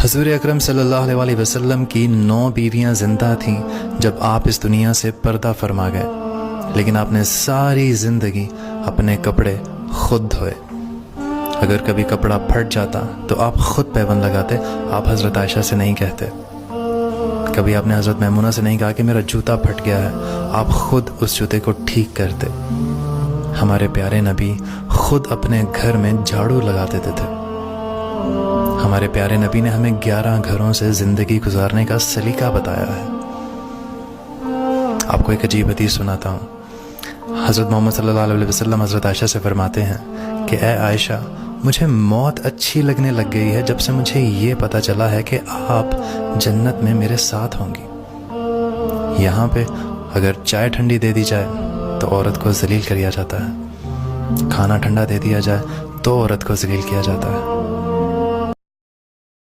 حضور اکرم صلی اللہ علیہ وسلم کی 9 بیویاں زندہ تھیں جب آپ اس دنیا سے پردہ فرما گئے، لیکن آپ نے ساری زندگی اپنے کپڑے خود دھوئے۔ اگر کبھی کپڑا پھٹ جاتا تو آپ خود پیوند لگاتے، آپ حضرت عائشہ سے نہیں کہتے۔ کبھی آپ نے حضرت میمونہ سے نہیں کہا کہ میرا جوتا پھٹ گیا ہے، آپ خود اس جوتے کو ٹھیک کرتے۔ ہمارے پیارے نبی خود اپنے گھر میں جھاڑو لگا دیتے تھے۔ ہمارے پیارے نبی نے ہمیں 11 گھروں سے زندگی گزارنے کا سلیقہ بتایا ہے۔ آپ کو ایک عجیب حدیث سناتا ہوں۔ حضرت محمد صلی اللہ علیہ وسلم حضرت عائشہ سے فرماتے ہیں کہ اے عائشہ، مجھے موت اچھی لگنے لگ گئی ہے جب سے مجھے یہ پتہ چلا ہے کہ آپ جنت میں میرے ساتھ ہوں گی۔ یہاں پہ اگر چائے ٹھنڈی دے دی جائے تو عورت کو ذلیل کیا جاتا ہے، کھانا ٹھنڈا دے دیا جائے تو عورت کو ذلیل کیا جاتا ہے۔